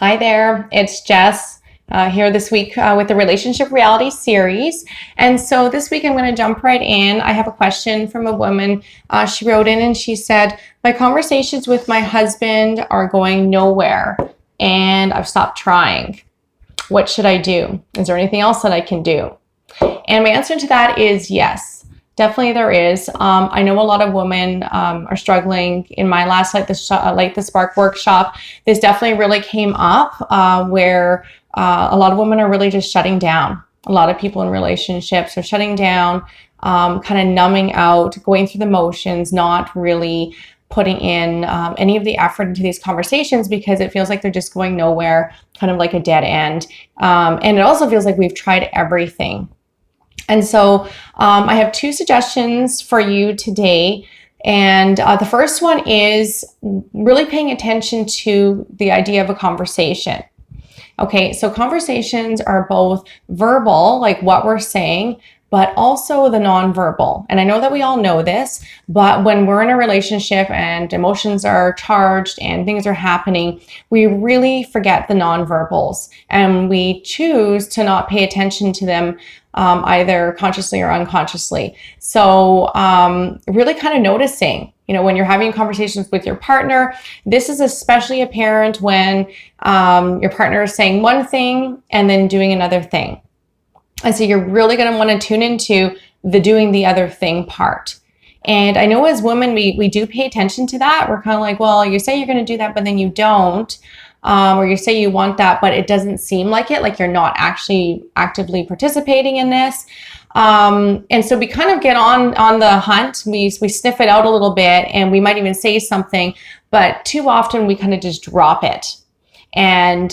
Hi there, it's Jess here this week with the Relationship Reality series. And so this week I'm going to jump right in. I have a question from a woman. She wrote in and she said, my conversations with my husband are going nowhere and I've stopped trying. What should I do? Is there anything else that I can do? And my answer to that is yes. Definitely there is. I know a lot of women are struggling. In my last Light the Spark workshop, this definitely really came up where a lot of women are really just shutting down. A lot of people in relationships are shutting down, kind of numbing out, going through the motions, not really putting in any of the effort into these conversations because it feels like they're just going nowhere, kind of like a dead end. And it also feels like we've tried everything. And so I have two suggestions for you today. And the first one is really paying attention to the idea of a conversation. Okay, so conversations are both verbal, like what we're saying, but also the nonverbal. And I know that we all know this, but when we're in a relationship and emotions are charged and things are happening, we really forget the nonverbals and we choose to not pay attention to them either consciously or unconsciously. So really kind of noticing, when you're having conversations with your partner, this is especially apparent when your partner is saying one thing and then doing another thing. And so you're really going to want to tune into the doing the other thing part. And I know as women, we do pay attention to that. We're kind of like, well, you say you're going to do that, but then you don't. Or you say you want that, but it doesn't seem like it, like you're not actually actively participating in this. And so we kind of get on the hunt. We sniff it out a little bit and we might even say something, but too often we kind of just drop it. And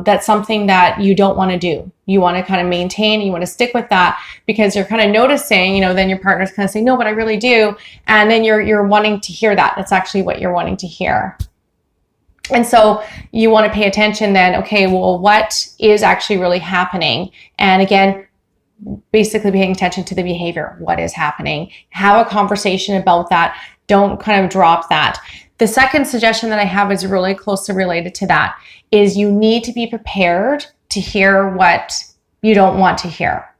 that's something that you don't want to do. You want to kind of maintain, you want to stick with that because you're kind of noticing, then your partner's kind of saying, no, but I really do. And then you're wanting to hear that. That's actually what you're wanting to hear. And so you want to pay attention then, okay, well, what is actually really happening? And again, basically paying attention to the behavior. What is happening? Have a conversation about that. Don't kind of drop that. The second suggestion that I have is really closely related to that, is you need to be prepared to hear what you don't want to hear.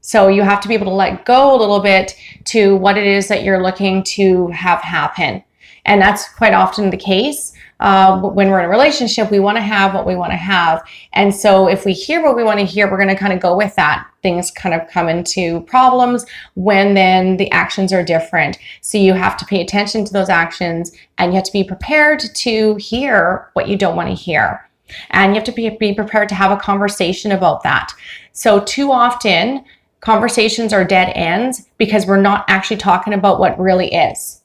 So you have to be able to let go a little bit to what it is that you're looking to have happen. And that's quite often the case. When we're in a relationship, we want to have what we want to have. And so if we hear what we want to hear, we're going to kind of go with that. Things kind of come into problems when then the actions are different. So you have to pay attention to those actions and you have to be prepared to hear what you don't want to hear. And you have to be prepared to have a conversation about that. So too often, conversations are dead ends because we're not actually talking about what really is,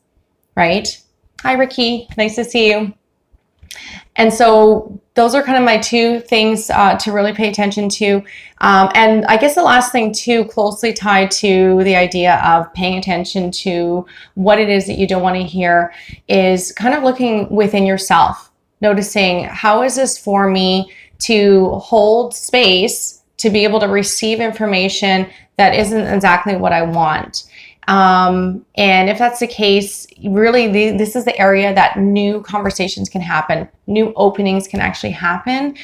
right? Hi, Ricky. Nice to see you. And so those are kind of my two things to really pay attention to. And I guess the last thing too, closely tied to the idea of paying attention to what it is that you don't want to hear, is kind of looking within yourself, noticing how is this for me to hold space to be able to receive information that isn't exactly what I want. And if that's the case, really this is the area that new conversations can happen. New openings can actually happen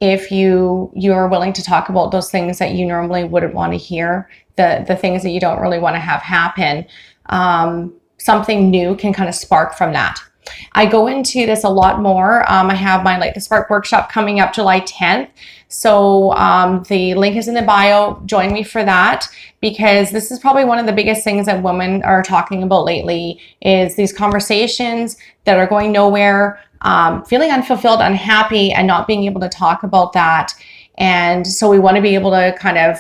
if you are willing to talk about those things that you normally wouldn't want to hear, the things that you don't really want to have happen. Something new can kind of spark from that. I go into this a lot more. I have my Light the Spark workshop coming up July 10th. So the link is in the bio. Join me for that, because this is probably one of the biggest things that women are talking about lately, is these conversations that are going nowhere, feeling unfulfilled, unhappy, and not being able to talk about that. And so we want to be able to kind of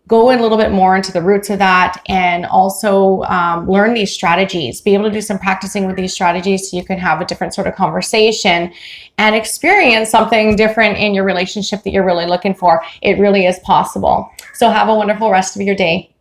go a little bit more into the roots of that, and also learn these strategies, be able to do some practicing with these strategies so you can have a different sort of conversation and experience something different in your relationship that you're really looking for. It really is possible. So have a wonderful rest of your day.